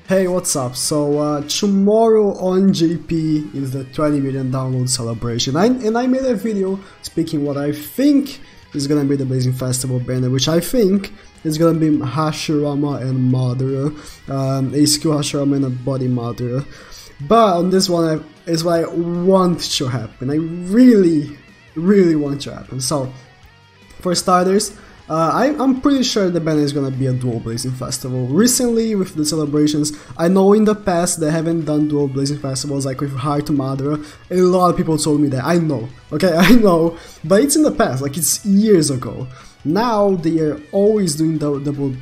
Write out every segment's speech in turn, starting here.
Hey, what's up? So tomorrow on JP is the 20 million download celebration, and I made a video speaking what I think is gonna be the Blazing Festival banner, which I think is gonna be Hashirama and Madara, a skill Hashirama and a body Madara. But on this one is what I want to happen. I really want to happen. So for starters, I'm pretty sure the banner is gonna be a dual Blazing Festival. Recently, with the celebrations, I know in the past they haven't done dual Blazing Festivals like with Heart Madara. A lot of people told me that. I know, okay, I know, but it's in the past, like it's years ago. Now they are always doing double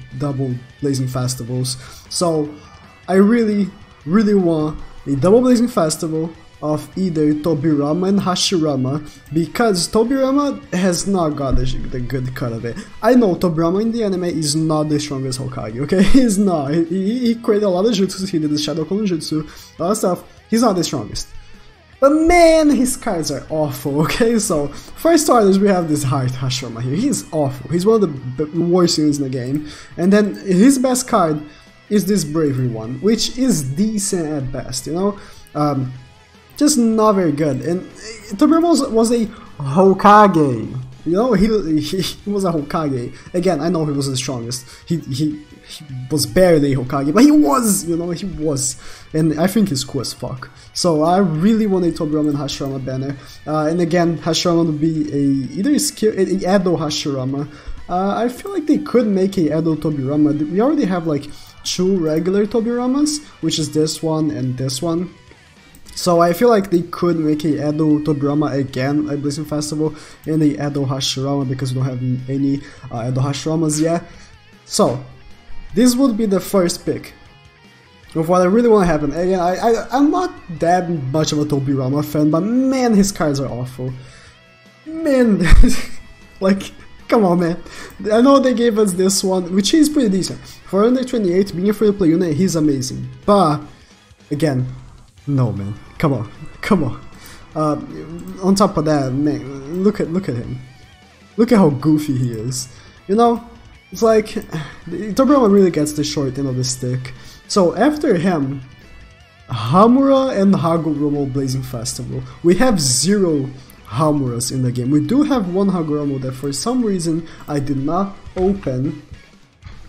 Blazing Festivals. So I really want a double Blazing Festival of either Tobirama and Hashirama, because Tobirama has not got the good cut of it. I know Tobirama in the anime is not the strongest Hokage, okay? He's not. He created a lot of jutsus, he did the Shadow Clone Jutsu, a lot of stuff. He's not the strongest. But man, his cards are awful, okay? So, for starters, we have this Heart Hashirama here. He's awful. He's one of the worst units in the game. And then his best card is this Bravery one, which is decent at best, you know? Just not very good. And Tobirama was a Hokage, you know, he was a Hokage. Again, I know he was the strongest. He was barely Hokage, but he was, you know, he was. And I think he's cool as fuck. So I really want a Tobirama and Hashirama banner. And again, Hashirama would be either a Edo Hashirama. I feel like they could make a Edo Tobirama. We already have like 2 regular Tobiramas, which is this one and this one. So I feel like they could make a Edo Tobirama again at Blazing Festival and a Edo Hashirama, because we don't have any Edo Hashiramas yet. So this would be the first pick of what I really want to happen. Again, I'm not that much of a Tobirama fan, but man, his cards are awful. Man, like, come on, man. I know they gave us this one, which is pretty decent. For under 28, being a free-to-play unit, he's amazing. But again, no, man, come on. On top of that, man, look at him. Look at how goofy he is. You know, it's like Tobirama really gets the short end of the stick. So after him, Hamura and Hagoromo Blazing Festival. We have 0 Hamuras in the game. We do have 1 Hagoromo that for some reason I did not open.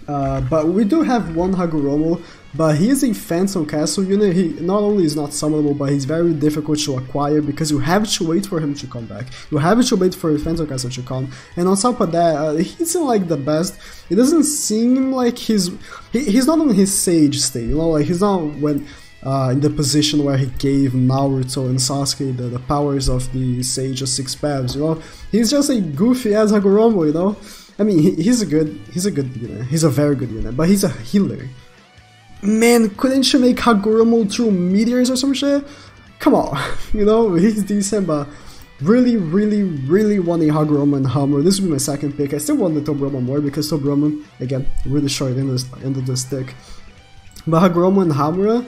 But we do have 1 Hagoromo, but he is a Phantom Castle unit. He not only is not summonable, but he's very difficult to acquire because you have to wait for him to come back. You have to wait for Phantom Castle to come, and on top of that, he's not like the best. It doesn't seem like he's not on his Sage state, you know, like he's not when in the position where he gave Naruto and Sasuke the powers of the Sage of 6 Paths, you know. He's just a goofy ass Hagoromo, you know. I mean, he's a good unit. He's a very good unit, but he's a healer. Man, couldn't you make Hagoromo through meteors or some shit? Come on, you know, he's decent, but really want a Hagoromo and Hamura. This would be my second pick. I still want the Tobirama more because Tobirama, again, really short end of the stick. But Hagoromo and Hamura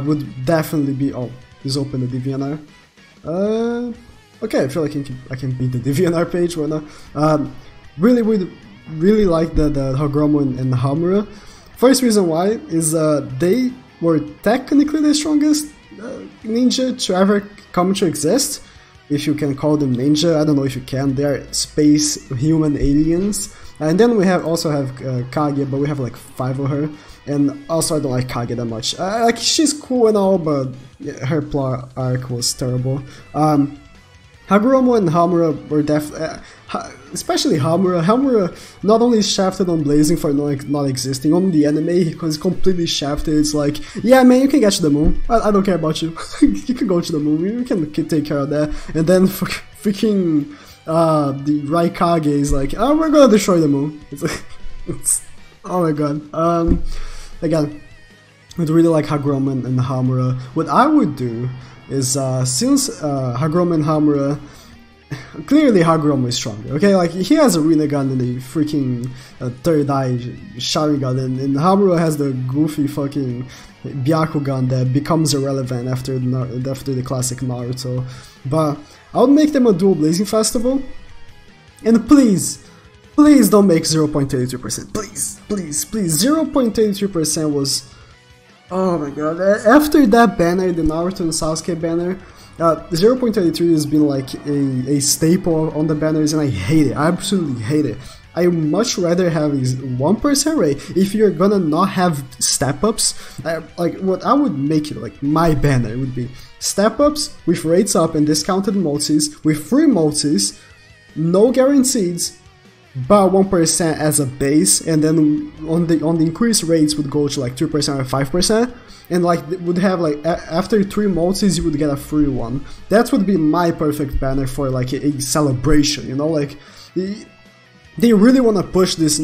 would definitely be. Oh, he's open the DVNR. Okay, I feel like I can beat the DVNR page. Why not? Really like the Hagoromo and Hamura. First reason why is they were technically the strongest ninja to ever come to exist, if you can call them ninja. I don't know if you can. They are space human aliens. And then we also have Kage, but we have like 5 of her. And also I don't like Kage that much. Like, she's cool and all, but her plot arc was terrible. Hagoromo and Hamura were definitely, especially Hamura. Hamura not only is shafted on Blazing for not existing, on the anime he's completely shafted. It's like, yeah man, you can get to the moon, I don't care about you. You can go to the moon, you can take care of that. And then freaking the Raikage is like, oh, we're gonna destroy the moon. It's like, oh my god. Again, I'd really like Hagoromo and Hamura. What I would do is, since Hagoromo and Hamura, clearly Hagoromo is stronger, okay? Like, he has a Rinnegan and a freaking third eye Sharingan, and Hamura has the goofy fucking Byakugan that becomes irrelevant after the classic Naruto. But I would make them a dual Blazing Festival, and please don't make 0.32%, please. 0.32% was Oh my god, after that banner, the Naruto and Sasuke banner, 0.33 has been like a staple on the banners, and I hate it. I absolutely hate it. I much rather have is 1% rate. If you're gonna not have step-ups, like what I would make it, like my banner would be step-ups with rates up and discounted multis, with free multis, no guarantees, but 1% as a base, and then on the increased rates would go to like 2% or 5%, and like would have like after 3 multis you would get a free one. That would be my perfect banner for like a celebration, you know, like they really want to push this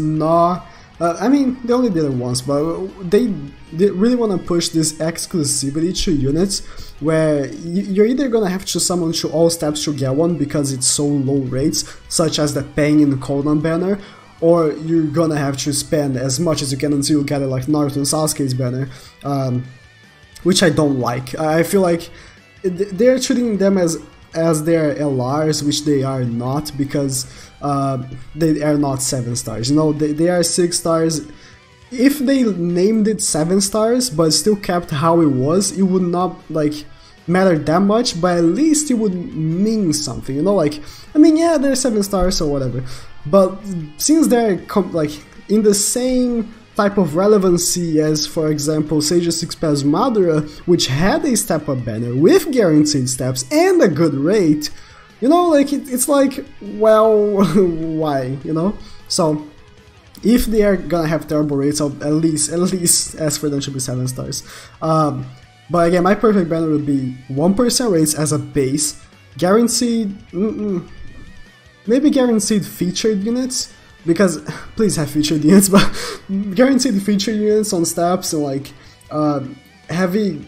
I mean, they only did it once, but they really want to push this exclusivity to units, where you're either gonna have to summon to all steps to get one because it's so low rates, such as the Pain and Conan banner, or you're gonna have to spend as much as you can until you get it, like Naruto and Sasuke's banner, which I don't like. I feel like they're treating them as their LRs, which they are not, because they are not 7 stars. You know, they are 6 stars. If they named it 7 stars but still kept how it was, it would not like matter that much, but at least it would mean something, you know, like, I mean, yeah, they're 7 stars or whatever, but since they're like in the same type of relevancy as, for example, Sage 6 Pass Madara, which had a step-up banner with guaranteed steps and a good rate, you know, like it's like, well, why, you know? So if they are gonna have terrible rates, I'll at least ask for them to be 7 stars. But again, my perfect banner would be 1% rates as a base, guaranteed, maybe guaranteed featured units, because please have featured units, but guaranteed featured units on steps, and like having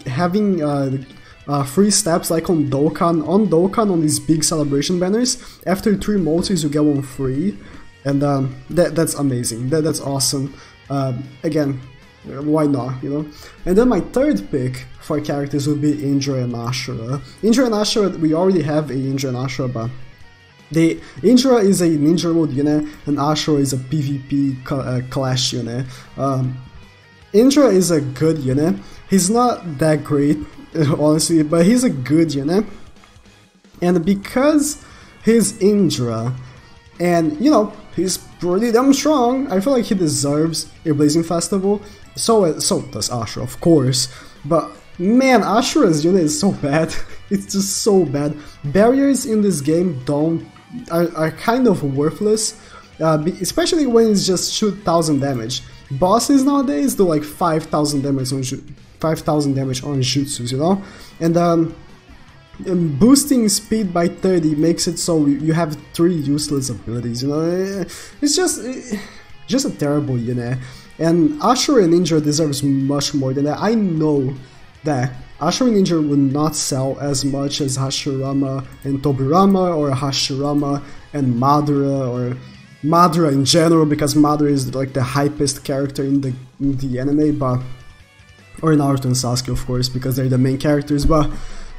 free steps like on Dokkan. On these big celebration banners, after 3 multis you get one free, and that's amazing. That's awesome. Again, why not, you know? And then my third pick for characters would be Indra and Ashura. Indra and Ashura, we already have a Indra and Ashura, but the Indra is a ninja mode unit, and Ashura is a PvP clash unit. Indra is a good unit. He's not that great, honestly, but he's a good unit. And because he's Indra, and you know, he's pretty damn strong, I feel like he deserves a Blazing Festival. So does Ashura, of course. But man, Ashura's unit is so bad. It's just so bad. Barriers in this game are kind of worthless, especially when it's just shoot 1000 damage. Bosses nowadays do like 5000 damage on 5000 damage on jutsus, you know, and boosting speed by 30 makes it so you have 3 useless abilities, you know. It's just a terrible unit, and Ashura and Ninja deserves much more than that. I know that Ashura and Ninja would not sell as much as Hashirama and Tobirama, or Hashirama and Madara, or Madara in general, because Madara is like the hypest character in the anime, but or Naruto and Sasuke, of course, because they're the main characters. But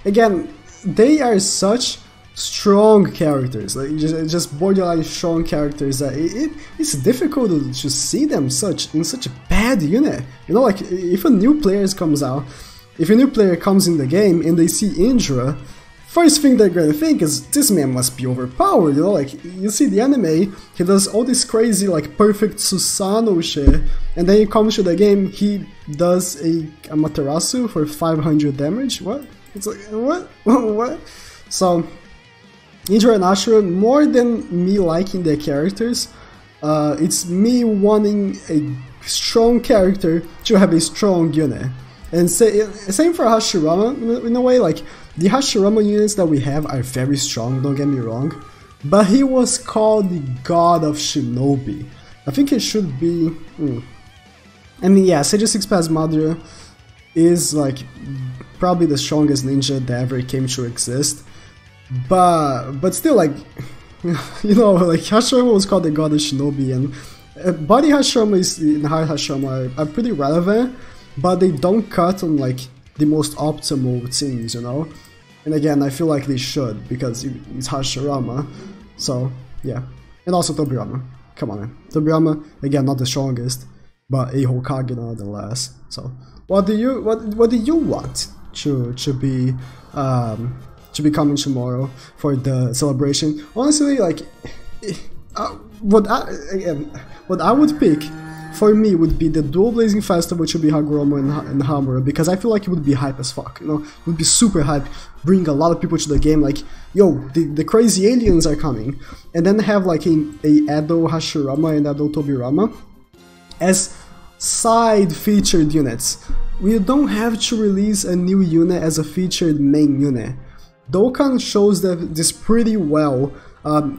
again, they are such strong characters, like just borderline strong characters, that it's difficult to see them in such a bad unit. You know, like if a new player comes in the game and they see Indra, first thing they're gonna think is, this man must be overpowered, you know, like, you see the anime, he does all this crazy, like, perfect Susanoo shit, and then he comes to the game, he does a Amaterasu for 500 damage, what? It's like, what? What? So, Indra and Ashura, more than me liking their characters, it's me wanting a strong character to have a strong unit. And same for Hashirama, in a way, like, the Hashirama units that we have are very strong, don't get me wrong, but he was called the God of Shinobi. I think it should be... I mean, yeah, Sage 6 Pass Madara is, like, probably the strongest ninja that ever came to exist, but still, like, you know, like, Hashirama was called the God of Shinobi, and Body Hashirama and Heart Hashirama are pretty relevant, but they don't cut on, like, the most optimal things, you know? And again, I feel like they should, because it's Hashirama, so, yeah. And also Tobirama, come on man. Tobirama, again, not the strongest, but a Hokage nonetheless, so, what do you want to be coming tomorrow for the celebration? Honestly, like what I would pick for me would be the Dual Blazing Festival to be Hagoromo and Hamura, because I feel like it would be hype as fuck, you know, it would be super hype, bring a lot of people to the game, like, yo, the crazy aliens are coming, and then have like a Edo Hashirama and Edo Tobirama as side featured units. We don't have to release a new unit as a featured main unit. Dokkan shows that this pretty well.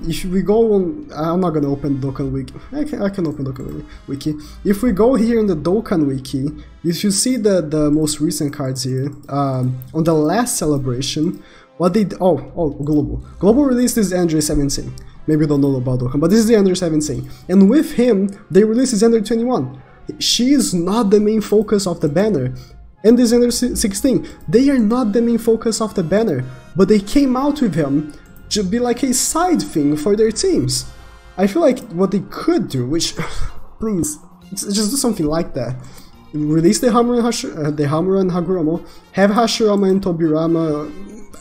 If we go on, I'm not gonna open Dokkan Wiki. I can open Dokkan Wiki. If we go here in the Dokkan Wiki, if you see the most recent cards here, on the last celebration, what they Global released this Android 17. Maybe you don't know about Dokkan, but this is the Android 17. And with him, they released his Android 21. She is not the main focus of the banner. And this Android 16, they are not the main focus of the banner, but they came out with him to be like a side thing for their teams. I feel like what they could do, which, please, just do something like that. Release the Hamura and Hagoromo, have Hashirama and Tobirama.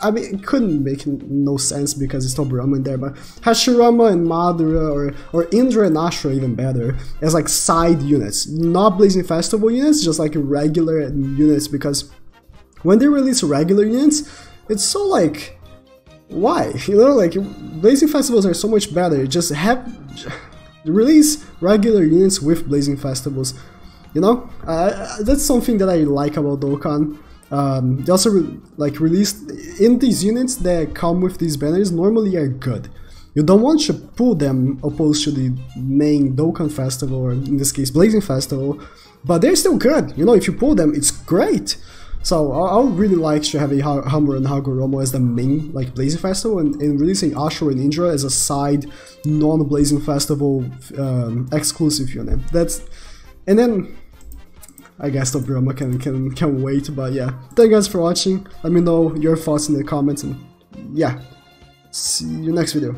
I mean, it couldn't make no sense because it's Tobirama in there, but Hashirama and Madara or Indra and Ashura even better as like side units, not Blazing Festival units, just like regular units, because when they release regular units, it's so like, why? You know, like, Blazing Festivals are so much better. Just release regular units with Blazing Festivals, you know? That's something that I like about Dokkan. They also released in these units that come with these banners normally are good. You don't want to pull them opposed to the main Dokkan Festival, or in this case Blazing Festival, but they're still good. You know, if you pull them, it's great. So I would really like to have a Hamura and Hagoromo as the main like Blazing Festival, and releasing Ashura and Indra as a side non-Blazing Festival exclusive unit. And then I guess Tobirama can wait, but yeah. Thank you guys for watching. Let me know your thoughts in the comments, and yeah, see you next video.